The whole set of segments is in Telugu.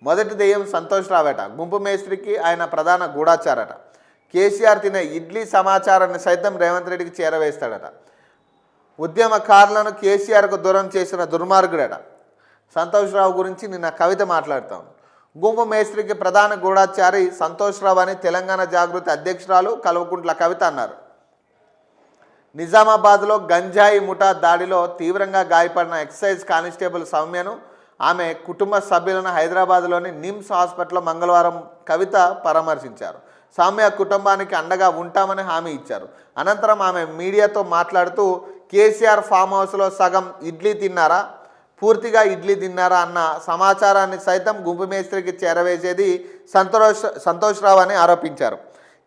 మొదటి దెయ్యం సంతోష్ రావట. గుంపు మేస్త్రికి ఆయన ప్రధాన గూఢాచారట. కేసీఆర్ తినే ఇడ్లీ సమాచారాన్ని సైతం రేవంత్ రెడ్డికి చేరవేస్తాడట. ఉద్యమకారులను కేసీఆర్కు దూరం చేసిన దుర్మార్గుడట. సంతోష్ రావు గురించి నిన్న కవిత మాట్లాడుతాను. గుంపు మేస్త్రికి ప్రధాన గూఢాచారి సంతోష్ రావు అని తెలంగాణ జాగృతి అధ్యక్షురాలు కల్వకుంట్ల కవిత అన్నారు. నిజామాబాద్లో గంజాయి ముఠా దాడిలో తీవ్రంగా గాయపడిన ఎక్సైజ్ కానిస్టేబుల్ సౌమ్యను, ఆమె కుటుంబ సభ్యులను హైదరాబాద్లోని నిమ్స్ హాస్పిటల్లో మంగళవారం కవిత పరామర్శించారు. సౌమ్య కుటుంబానికి అండగా ఉంటామని హామీ ఇచ్చారు. అనంతరం ఆమె మీడియాతో మాట్లాడుతూ కేసీఆర్ ఫామ్ హౌస్లో సగం ఇడ్లీ తిన్నారా, పూర్తిగా ఇడ్లీ తిన్నారా అన్న సమాచారాన్ని సైతం గుంపు మేస్త్రికి చేరవేసేది సంతోష్ రావు అని ఆరోపించారు.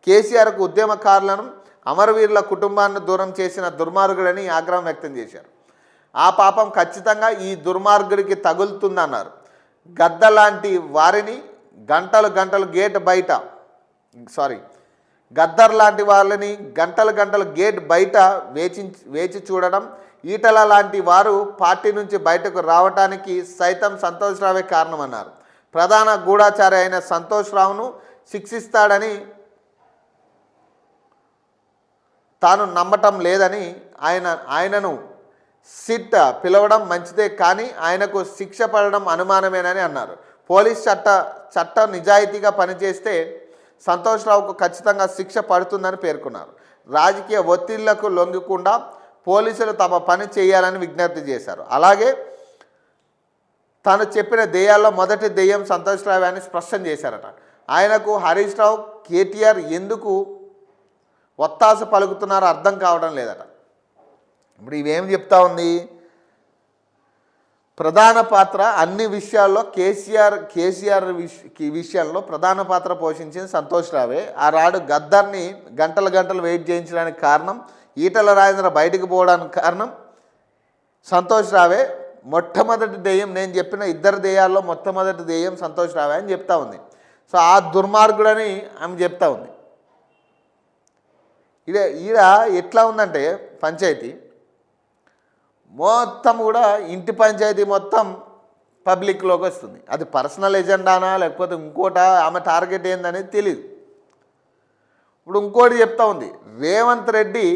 కేసీఆర్కు ఉద్యమకారులను, అమరవీరుల కుటుంబాన్ని దూరం చేసిన దుర్మార్గుడని ఆగ్రహం వ్యక్తం చేశారు. ఆ పాపం ఖచ్చితంగా ఈ దుర్మార్గుడికి తగులుతుందన్నారు. గద్ద లాంటి వారిని గద్దర్ లాంటి వాళ్ళని గంటలు గేట్ బయట వేచి చూడడం, ఈటల లాంటి వారు పార్టీ నుంచి బయటకు రావడానికి సైతం సంతోష్ రావే కారణమన్నారు. ప్రధాన గూఢాచారి అయిన సంతోష్ రావును శిక్షిస్తాడని తాను నమ్మటం లేదని, ఆయనను సిట్ పిలవడం మంచిదే కానీ ఆయనకు శిక్ష పడడం అనుమానమేనని అన్నారు. పోలీస్ చట్ట నిజాయితీగా పనిచేస్తే సంతోష్ రావుకు ఖచ్చితంగా శిక్ష పడుతుందని పేర్కొన్నారు. రాజకీయ ఒత్తిళ్లకు లొంగకుండా పోలీసులు తమ పని చేయాలని విజ్ఞప్తి చేశారు. అలాగే తాను చెప్పిన దెయ్యాల్లో మొదటి దెయ్యం సంతోష్ రావు అని స్పష్టం చేశారట. ఆయనకు హరీష్ రావు, కేటీఆర్ ఎందుకు ఒత్తాస పలుకుతున్నారో అర్థం కావడం లేదట. ఇప్పుడు ఇవేం చెప్తా ఉంది, ప్రధాన పాత్ర అన్ని విషయాల్లో కేసీఆర్ విషయాల్లో ప్రధాన పాత్ర పోషించిన సంతోష్ రావే. ఆ రాడు గద్దర్ని గంటలు వెయిట్ చేయించడానికి కారణం, ఈటల రాజేంద్ర బయటకు పోవడానికి కారణం సంతోష్ రావే. మొట్టమొదటి దెయ్యం, నేను చెప్పిన ఇద్దరు దెయ్యాల్లో మొట్టమొదటి దెయ్యం సంతోష్ రావే అని చెప్తా ఉంది. సో ఆ దుర్మార్గుడని ఆమె చెప్తా ఉంది. ఈడ ఎట్లా ఉందంటే పంచాయతీ మొత్తం కూడా ఇంటి పంచాయతీ మొత్తం పబ్లిక్లోకి వస్తుంది. అది పర్సనల్ ఎజెండానా లేకపోతే ఇంకోట, ఆమె టార్గెట్ ఏందనేది తెలియదు. ఇప్పుడు ఇంకోటి చెప్తా ఉంది, రేవంత్ రెడ్డి